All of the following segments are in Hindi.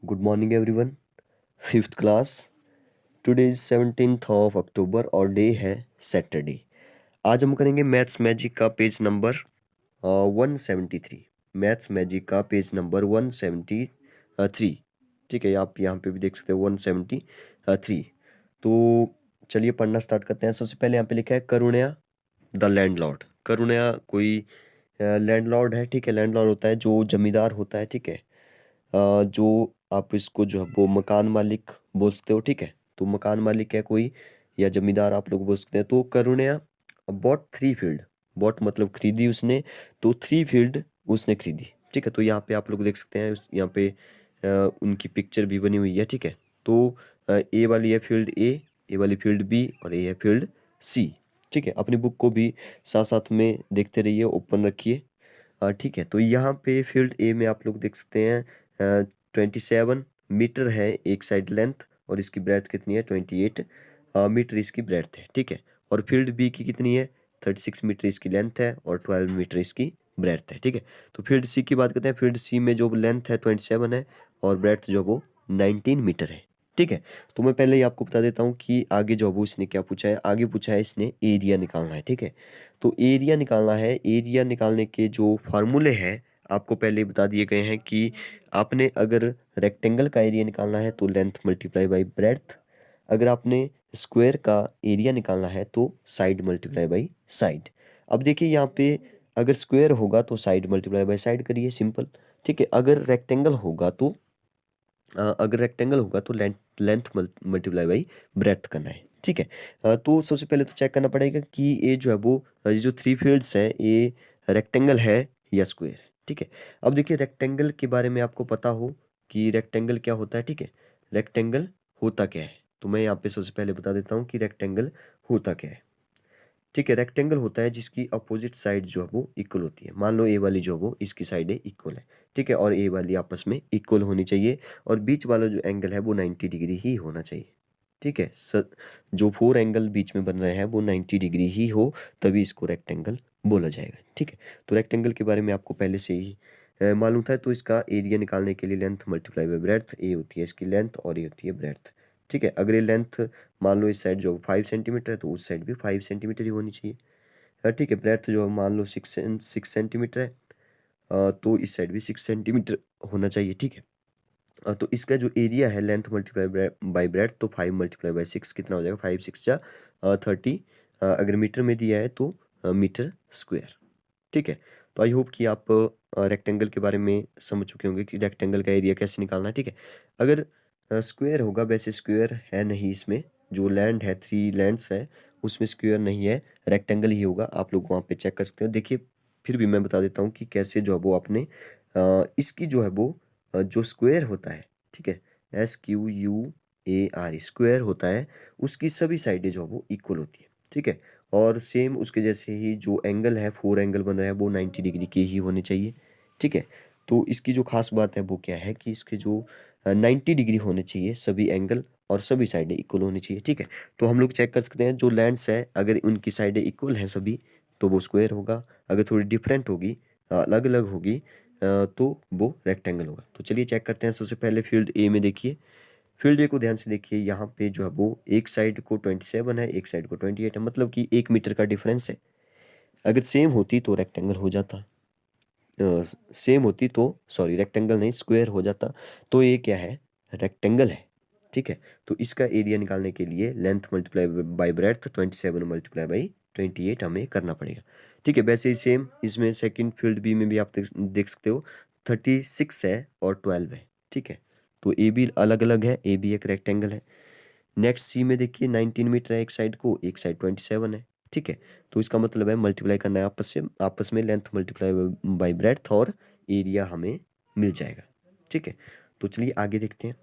Good morning everyone. Fifth class. Today is 17th of October और डे है सैटरडे. आज हम करेंगे मैथ्स मैजिक का पेज नंबर 173. मैथ्स मैजिक का पेज नंबर 173. ठीक है, आप यहाँ पे भी देख सकते हो 173. तो चलिए पढ़ना स्टार्ट करते हैं. सबसे पहले यहाँ पे लिखा है करुणया द लैंडलॉर्ड. करुणया कोई लैंडलॉर्ड है. ठीक है, लैंडलॉर्ड होता है जो जमींदार होता है. ठीक है, जो आप इसको जो है वो मकान मालिक बोल सकते हो. ठीक है, तो मकान मालिक है कोई या जमींदार आप लोग बोल सकते हैं. तो करुणया बॉट 3 फील्ड. बॉट मतलब खरीदी उसने, तो 3 फील्ड उसने खरीदी. ठीक है, तो यहाँ पे आप लोग देख सकते हैं यहाँ पे उनकी पिक्चर भी बनी हुई है. ठीक है, तो ए वाली है फील्ड ए वाली फील्ड बी और ये है फील्ड सी. ठीक है, अपनी बुक को भी साथ साथ में देखते रहिए, ओपन रखिए. ठीक है, तो यहाँ पे फील्ड ए में आप लोग देख सकते हैं 27 मीटर है एक साइड लेंथ, और इसकी ब्रेड्थ कितनी है 28 मीटर इसकी ब्रेड्थ है. ठीक है, और फील्ड बी की कितनी है 36 मीटर इसकी लेंथ है और 12 मीटर इसकी ब्रेड्थ है. ठीक है, तो फील्ड सी की बात करते हैं. फील्ड सी में जो लेंथ है 27 है और ब्रेड्थ जो वो 19 मीटर है. ठीक है, तो मैं पहले ही आपको बता देता हूँ कि आगे जो वो इसने क्या पूछा है. आगे पूछा है इसने एरिया निकालना है. ठीक है, तो एरिया निकालना है. एरिया निकालने के जो फार्मूले हैं आपको पहले ही बता दिए गए हैं कि आपने अगर रेक्टेंगल का एरिया निकालना है तो लेंथ मल्टीप्लाई बाई ब्रेड्थ. अगर आपने स्क्वायर का एरिया निकालना है तो साइड मल्टीप्लाई बाई साइड. अब देखिए यहाँ पे अगर स्क्वायर होगा तो साइड मल्टीप्लाई बाई साइड करिए, सिंपल. ठीक है, अगर रेक्टेंगल होगा तो length length multiply by breadth करना है. ठीक है, तो सबसे पहले तो चेक करना पड़ेगा कि ये जो है वो ये जो 3 फील्ड्स है ये रेक्टेंगल है या स्क्वायर है. ठीक है, अब देखिए रेक्टेंगल के बारे में आपको पता हो कि रेक्टेंगल क्या होता है. ठीक है, रेक्टेंगल होता क्या है, तो मैं यहाँ पे सबसे पहले बता देता हूँ कि रेक्टेंगल होता क्या है. ठीक है, रेक्टेंगल होता है जिसकी अपोजिट साइड जो है वो इक्वल होती है. मान लो ए वाली जो है वो इसकी साइड है इक्वल है. ठीक है, और ए वाली आपस में इक्वल होनी चाहिए, और बीच वाला जो एंगल है वो 90 डिग्री ही होना चाहिए. ठीक है, जो 4 एंगल बीच में बन रहे हैं वो 90 डिग्री ही हो, तभी इसको रेक्टेंगल बोला जाएगा. ठीक है, तो रेक्टेंगल के बारे में आपको पहले से ही मालूम था. तो इसका एरिया निकालने के लिए लेंथ मल्टीप्लाई बाई ब्रेड्थ, ए होती है इसकी लेंथ और ये होती है ब्रेड्थ. ठीक है, अगर ये लेंथ मान लो इस साइड जो 5 सेंटीमीटर है तो उस साइड भी 5 सेंटीमीटर ही होनी चाहिए. ठीक है, ब्रेड्थ जो मान लो 6 सेंटीमीटर है, तो इस साइड भी 6 सेंटीमीटर होना चाहिए. ठीक है, तो इसका जो एरिया है लेंथ मल्टीप्लाई बाई ब्रेड्थ, तो 5 × 6 कितना हो जाएगा, 5 × 6 = 30. अगर मीटर में दिया है तो मीटर स्क्वायर. ठीक है, तो आई होप कि आप रेक्टेंगल के बारे में समझ चुके होंगे कि रेक्टेंगल का एरिया कैसे निकालना है. ठीक है, अगर स्क्वायर होगा, वैसे स्क्वायर है नहीं इसमें, जो लैंड है 3 लैंड्स है उसमें स्क्वायर नहीं है, रेक्टेंगल ही होगा. आप लोग वहाँ पे चेक कर सकते हो. देखिए फिर भी मैं बता देता हूँ कि कैसे जो है वो आपने इसकी जो है वो जो स्क्वायर होता है. ठीक है, SQUAR स्क्वायर होता है, उसकी सभी साइडें जो है वो इक्वल होती है. ठीक है, और सेम उसके जैसे ही जो एंगल है 4 एंगल बन रहा है वो 90 डिग्री के ही होने चाहिए. ठीक है, तो इसकी जो खास बात है वो क्या है कि इसके जो 90 डिग्री होने चाहिए सभी एंगल, और सभी साइडें इक्वल होनी चाहिए. ठीक है, तो हम लोग चेक कर सकते हैं जो लैंड्स है अगर उनकी साइडें इक्वल हैं सभी तो वो स्क्वायर होगा. अगर थोड़ी डिफरेंट होगी, अलग अलग होगी, तो वो रेक्टेंगल होगा. तो चलिए चेक करते हैं. सबसे पहले फील्ड ए में देखिए. फील्ड ए को ध्यान से देखिए. यहाँ पे जो है वो एक साइड को 27 है, एक साइड को 28 है, मतलब कि 1 मीटर का डिफरेंस है. अगर सेम होती तो रेक्टेंगल हो जाता. सेम होती तो सॉरी रेक्टेंगल नहीं स्क्वायर हो जाता. तो ये क्या है, रेक्टेंगल है. ठीक है, तो इसका एरिया निकालने के लिए length multiply by breadth 27 multiply by 28 हमें करना पड़ेगा. ठीक है, वैसे ही सेम इसमें सेकंड फील्ड बी में भी आप देख सकते हो 36 है और 12 है. ठीक है, तो ए भी अलग अलग है, ए भी एक रेक्टेंगल है. नेक्स्ट सी में देखिए 19 मीटर है एक साइड को, एक साइड 27 है. ठीक है, तो इसका मतलब है मल्टीप्लाई करना है आपस में लेंथ मल्टीप्लाई बाई ब्रेड्थ, और एरिया हमें मिल जाएगा. ठीक है, तो चलिए आगे देखते हैं.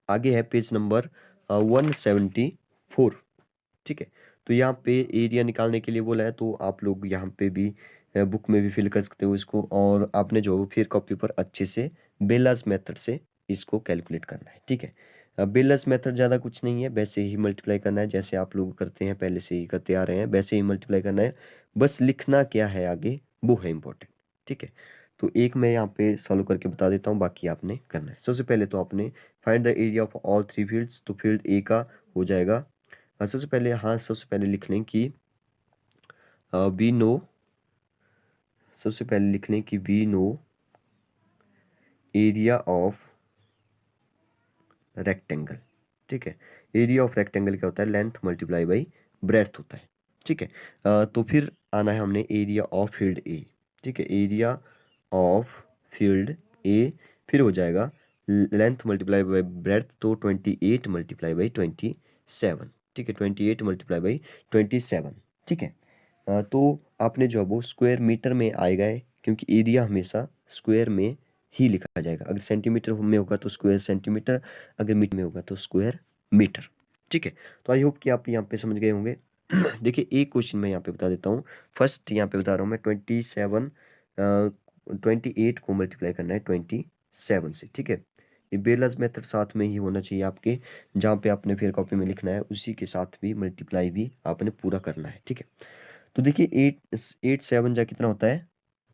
आगे है पेज नंबर 174. ठीक है, तो यहाँ पे एरिया निकालने के लिए बोला है, तो आप लोग यहाँ पे भी बुक में भी फिल कर सकते हो इसको, और आपने जो फिर कॉपी पर अच्छे से बेलाज मेथड से इसको कैलकुलेट करना है. ठीक है, बेलाज मेथड ज़्यादा कुछ नहीं है, वैसे ही मल्टीप्लाई करना है जैसे आप लोग करते हैं, पहले से ही करते आ रहे हैं वैसे ही मल्टीप्लाई करना है. बस लिखना क्या है आगे वो है इम्पोर्टेंट. ठीक है, तो एक मैं यहाँ पे सॉल्व करके बता देता हूँ, बाकी आपने करना है। सबसे पहले तो आपने find the area of all three fields, तो फील्ड ए का हो जाएगा सबसे पहले लिख लें कि वी नो सबसे पहले लिख लें कि we know area of rectangle. ठीक है, एरिया ऑफ रेक्टेंगल क्या होता है, लेंथ मल्टीप्लाई बाई ब्रेड्थ होता है। ठीक है, तो फिर आना है हमने एरिया ऑफ फील्ड ए। ठीक है, एरिया ऑफ फील्ड ए फिर हो जाएगा लेंथ मल्टीप्लाई बाई ब्रेड्थ, तो 28 मल्टीप्लाई बाई 27। ठीक है, 28 मल्टीप्लाई बाई 27। ठीक है, तो आपने जो है वो स्क्वायर मीटर में आएगा है, क्योंकि एरिया हमेशा स्क्वायर में ही लिखा जाएगा। अगर सेंटीमीटर में होगा तो स्क्वायर सेंटीमीटर, अगर मीटर में होगा तो स्क्वायर मीटर। ठीक है, तो आई होप कि आप यहाँ पे समझ गए होंगे। देखिए एक क्वेश्चन मैं यहाँ पे बता देता हूँ। फर्स्ट यहाँ पे बता रहा हूँ मैं, 28 को मल्टीप्लाई करना है 27 से। ठीक है, ये बेलज मेथड साथ में ही होना चाहिए आपके, जहाँ पे आपने फिर कॉपी में लिखना है उसी के साथ भी मल्टीप्लाई भी आपने पूरा करना है। ठीक है, तो देखिए 8 जा कितना होता है,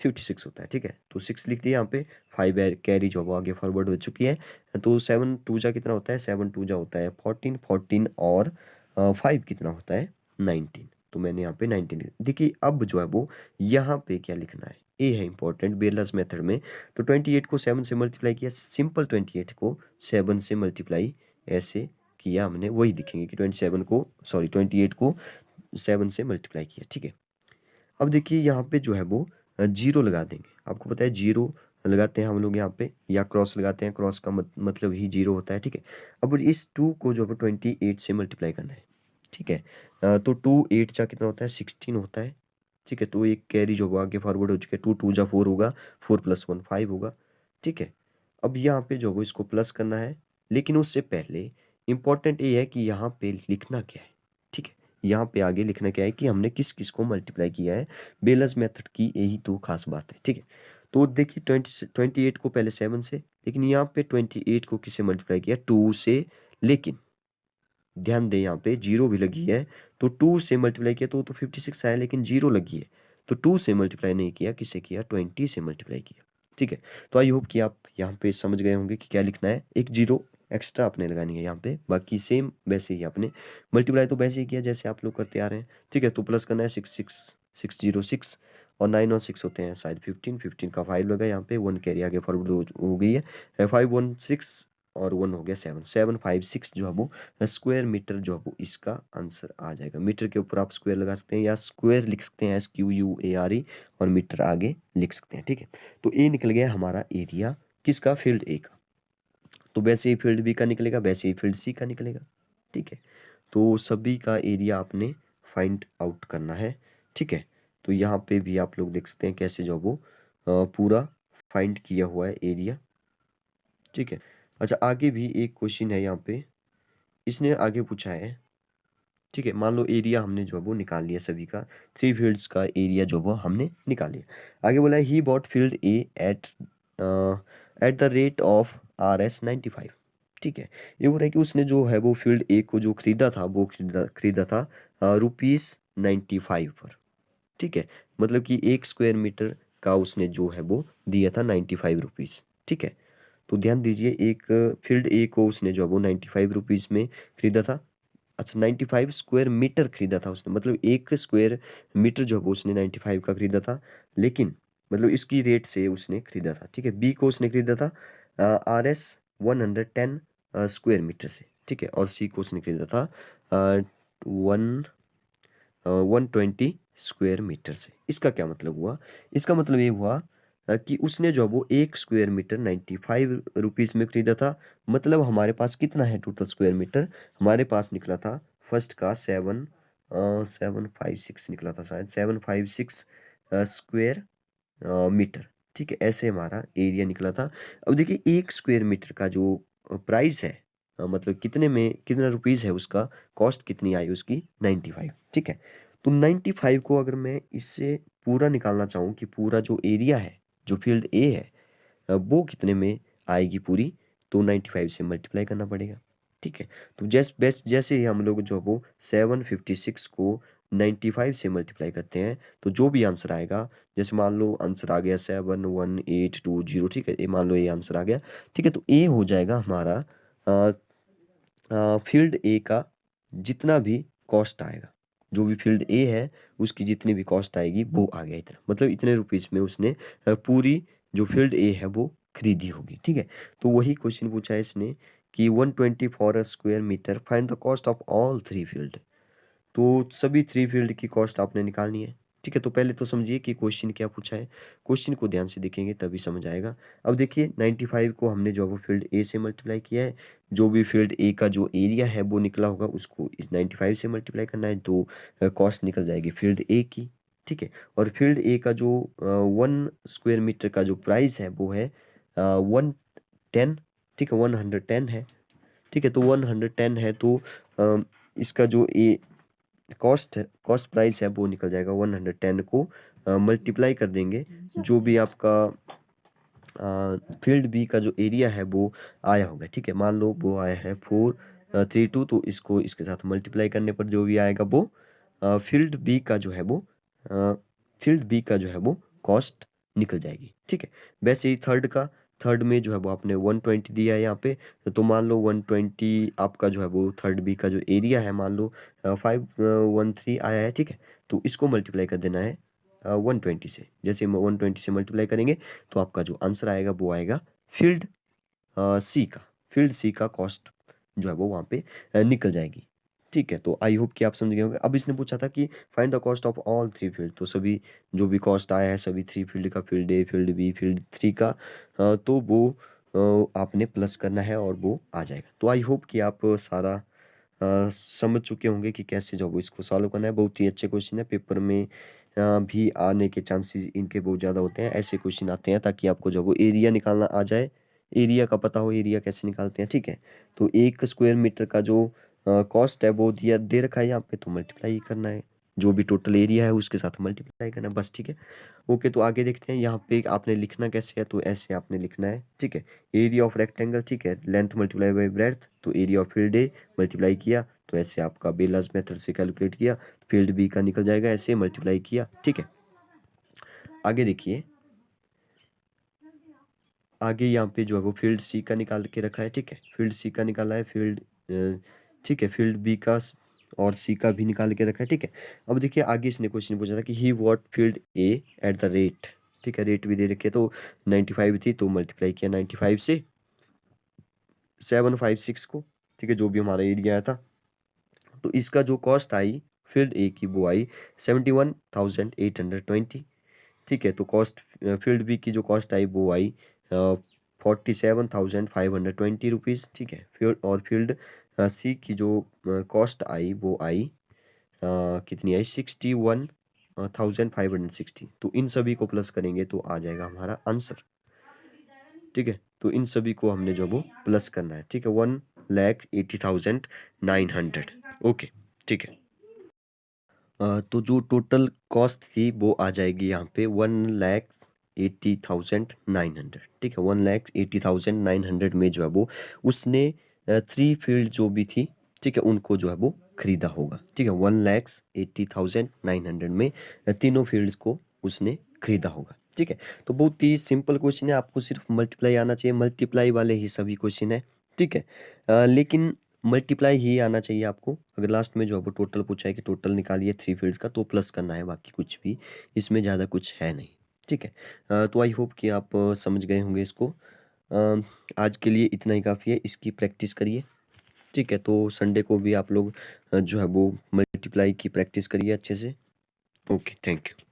56 होता है। ठीक है, तो 6 लिख दिया यहाँ पे, 5 कैरी जो है वो आगे फॉरवर्ड हो चुकी है। तो 7 जा कितना होता है, 7 जा होता है 14 और 5 कितना होता है 19। तो मैंने यहाँ पे 19 देखिए। अब जो है वो यहाँ पे क्या लिखना है, ए है इंपॉर्टेंट बेलस मेथड में। तो 28 को 7 से मल्टीप्लाई किया, सिंपल 28 को 7 से मल्टीप्लाई ऐसे किया हमने, वही दिखेंगे कि 28 को 7 से मल्टीप्लाई किया। ठीक है, अब देखिए यहाँ पे जो है वो जीरो लगा देंगे। आपको पता है जीरो लगाते हैं हम लोग यहाँ पे, या क्रॉस लगाते हैं, क्रॉस का मतलब ही जीरो होता है। ठीक है, अब इस 2 को जो है 28 से मल्टीप्लाई करना है। ठीक है, तो 2 8 जा कितना होता है, 16 होता है। ठीक है, तो एक कैरी जो होगा आगे फॉरवर्ड हो चुके, 2 जा 4 होगा, 4 + 1 5 होगा। ठीक है, अब यहाँ पे जो है इसको प्लस करना है, लेकिन उससे पहले इंपॉर्टेंट ये है कि यहाँ पे लिखना क्या है। ठीक है, यहाँ पे आगे लिखना क्या है कि हमने किस किस को मल्टीप्लाई किया है। बेलज मेथड की यही तो खास बात है। ठीक है, तो देखिए 28 को पहले 7 से, लेकिन यहाँ पे 28 को किससे मल्टीप्लाई किया, 2 से। लेकिन ध्यान दें यहाँ पे जीरो भी लगी है, तो 2 से मल्टीप्लाई किया तो 56 आया, लेकिन जीरो लगी है तो 2 से मल्टीप्लाई नहीं किया, किससे किया, 20 से मल्टीप्लाई किया। ठीक है, तो आई होप कि आप यहाँ पे समझ गए होंगे कि क्या लिखना है। एक जीरो एक्स्ट्रा आपने लगानी है यहाँ पे, बाकी सेम वैसे ही आपने मल्टीप्लाई तो वैसे ही किया जैसे आप लोग करते आ रहे हैं। ठीक है, तो प्लस करना है 6 और 9 और 6 होते हैं शायद 15 का 5 लगा यहाँ पे, 1 कैरी आगे फॉरवर्ड हो गई है, 5 1 6 और 1 हो गया 7 7 5 6 जो है वो स्क्वायर मीटर जो है वो इसका आंसर आ जाएगा। मीटर के ऊपर आप स्क्वायर लगा सकते हैं या स्क्वायर लिख सकते हैं, SQUARE, और मीटर आगे लिख सकते हैं। ठीक है, तो ए निकल गया हमारा एरिया किसका, फील्ड ए का। तो वैसे ही फील्ड बी का निकलेगा, वैसे ही फील्ड सी का निकलेगा। ठीक है, तो सभी का एरिया आपने फाइंड आउट करना है। ठीक है, तो यहाँ पे भी आप लोग देख सकते हैं कैसे जो वो पूरा फाइंड किया हुआ है एरिया। ठीक है, अच्छा आगे भी एक क्वेश्चन है यहाँ पे, इसने आगे पूछा है। ठीक है, मान लो एरिया हमने जो है वो निकाल लिया सभी का, थ्री फील्ड्स का एरिया जो वो हमने निकाल लिया। आगे बोला है he bought field A at at the rate of RS 95। ठीक है, ये बोल रहा है कि उसने जो है वो फील्ड ए को जो खरीदा था वो खरीदा था ₹95 पर। ठीक है, मतलब कि 1 स्क्वायर मीटर का उसने जो है वो दिया था ₹95। ठीक है, तो ध्यान दीजिए, एक फील्ड ए को उसने जो है वो ₹95 में खरीदा था। अच्छा, 95 स्क्वायर मीटर खरीदा था उसने, मतलब 1 स्क्वायर मीटर जो है वो उसने 95 का खरीदा था, लेकिन मतलब इसकी रेट से उसने खरीदा था। ठीक है, बी को उसने खरीदा था RS 110 स्क्वायर मीटर से। ठीक है, और सी को उसने खरीदा था 120 स्क्वायर मीटर से। इसका क्या मतलब हुआ, इसका मतलब ये हुआ कि उसने जो है वो 1 स्क्वायर मीटर ₹95 में खरीदा था। मतलब हमारे पास कितना है टोटल स्क्वायर मीटर, हमारे पास निकला था फर्स्ट का 756 निकला था शायद, 756 स्क्वायर मीटर। ठीक है, ऐसे हमारा एरिया निकला था। अब देखिए 1 स्क्वायर मीटर का जो प्राइस है, मतलब कितने में कितना रुपीज़ है उसका, कॉस्ट कितनी आई उसकी 95। ठीक है, तो 95 को अगर मैं इससे पूरा निकालना चाहूँ कि पूरा जो एरिया है, जो फील्ड ए है, वो कितने में आएगी पूरी, तो 95 से मल्टीप्लाई करना पड़ेगा। ठीक है, तो जैसे ही हम लोग जो वो 756 को 95 से मल्टीप्लाई करते हैं तो जो भी आंसर आएगा, जैसे मान लो आंसर आ गया 71820, ठीक है, ये मान लो ये आंसर आ गया, ठीक है, तो ए हो जाएगा हमारा फील्ड ए का जितना भी कॉस्ट आएगा, जो भी फील्ड ए है उसकी जितनी भी कॉस्ट आएगी वो आ गया इतना, मतलब इतने रुपीज में उसने पूरी जो फील्ड ए है वो खरीदी होगी, ठीक है। तो वही क्वेश्चन पूछा है इसने कि 120 for a square metre, find the cost of all three field. तो सभी थ्री फील्ड की कॉस्ट आपने निकालनी है, ठीक है। तो पहले तो समझिए कि क्वेश्चन क्या पूछा है, क्वेश्चन को ध्यान से देखेंगे तभी समझ आएगा। अब देखिए 95 को हमने जो है वो फील्ड ए से मल्टीप्लाई किया है, जो भी फील्ड ए का जो एरिया है वो निकला होगा उसको इस 95 से मल्टीप्लाई करना है, तो कॉस्ट निकल जाएगी फील्ड ए की, ठीक है। और फील्ड ए का जो 1 स्क्वायर मीटर का जो प्राइस है वो है 110, ठीक है, 110 है, ठीक है। तो 110 है तो इसका जो ए कॉस्ट प्राइस है वो निकल जाएगा 110 को मल्टीप्लाई कर देंगे, जो भी आपका फील्ड बी का जो एरिया है वो आया होगा, ठीक है। मान लो वो आया है 432, तो इसको इसके साथ मल्टीप्लाई करने पर जो भी आएगा वो फील्ड बी का जो है वो फील्ड बी का जो है वो कॉस्ट निकल जाएगी, ठीक है। वैसे ही थर्ड में जो है वो आपने 120 दिया है यहाँ पे, तो मान लो 120 आपका जो है वो थर्ड बी का जो एरिया है, मान लो 513 आया है, ठीक है। तो इसको मल्टीप्लाई कर देना है 120 से, जैसे 120 से मल्टीप्लाई करेंगे तो आपका जो आंसर आएगा वो आएगा फील्ड सी का, फील्ड सी का कॉस्ट जो है वो वहाँ पे निकल जाएगी, ठीक है। तो आई होप कि आप समझ गए होंगे। अब इसने पूछा था कि find the cost of all three field, तो सभी जो भी कॉस्ट आया है सभी थ्री फील्ड का, फील्ड ए, फील्ड बी, फील्ड थ्री का, तो वो आपने प्लस करना है और वो आ जाएगा। तो आई होप कि आप सारा समझ चुके होंगे कि कैसे जो वो इसको सॉल्व करना है। बहुत ही अच्छे क्वेश्चन है, पेपर में भी आने के चांसेस इनके बहुत ज़्यादा होते हैं। ऐसे क्वेश्चन आते हैं ताकि आपको जब वो एरिया निकालना आ जाए, एरिया का पता हो एरिया कैसे निकालते हैं, ठीक है। तो 1 स्क्वायर मीटर का जो कॉस्ट है वो दिया दे रखा है यहाँ पे, तो मल्टीप्लाई करना है, जो भी टोटल एरिया है उसके साथ मल्टीप्लाई करना है बस, ठीक है। ओके, तो आगे देखते हैं यहाँ पे आपने लिखना कैसे है, तो ऐसे आपने लिखना है, ठीक है। एरिया ऑफ रेक्टेंगल, ठीक है, लेंथ मल्टीप्लाई बाई ब्रेड्थ, तो area of field A multiply किया तो ऐसे आपका बेलर्स मेथड से कैलकुलेट किया, फील्ड बी का निकल जाएगा, ऐसे मल्टीप्लाई किया, ठीक है। आगे देखिए, आगे यहाँ पे जो है वो फील्ड सी का निकाल के रखा है, ठीक है, फील्ड सी का निकाला है, ठीक है, फील्ड बी का और सी का भी निकाल के रखा है, ठीक है। अब देखिए आगे इसने क्वेश्चन पूछा था कि he what field A at the rate, ठीक है, रेट भी दे रखे, तो 95 थी तो मल्टीप्लाई किया 95 से 756 को, ठीक है, जो भी हमारा एरिया आया था। तो इसका जो कॉस्ट आई फील्ड ए की वो आई 71,820, ठीक है। तो कॉस्ट फील्ड बी की जो कॉस्ट आई वो आई 47,520 रुपीज़, ठीक है। और फील्ड सी की जो कॉस्ट आई वो आई कितनी आई 61,560। तो इन सभी को प्लस करेंगे तो आ जाएगा हमारा आंसर, ठीक है। तो इन सभी को हमने जो वो प्लस करना है, ठीक है, 1,80,900, ओके, ठीक है। तो जो टोटल कॉस्ट थी वो आ जाएगी यहाँ पे 1,80,900, ठीक है, 1,80,900 में जो है वो उसने थ्री फील्ड जो भी थी, ठीक है, उनको जो है वो खरीदा होगा, ठीक है। 1,80,900 में तीनों फील्ड्स को उसने खरीदा होगा, ठीक है। तो बहुत ही सिंपल क्वेश्चन है, आपको सिर्फ मल्टीप्लाई आना चाहिए, मल्टीप्लाई वाले ही सभी क्वेश्चन है, ठीक है। लेकिन मल्टीप्लाई ही आना चाहिए आपको। अगर लास्ट में जो है वो टोटल पूछा है कि टोटल निकालिए थ्री फील्ड्स का, तो प्लस करना है, बाकी कुछ भी इसमें ज़्यादा कुछ है नहीं, ठीक है। तो आई होप कि आप समझ गए होंगे इसको। आज के लिए इतना ही काफ़ी है, इसकी प्रैक्टिस करिए, ठीक है। तो संडे को भी आप लोग जो है वो मल्टीप्लाई की प्रैक्टिस करिए अच्छे से। Okay, thank you.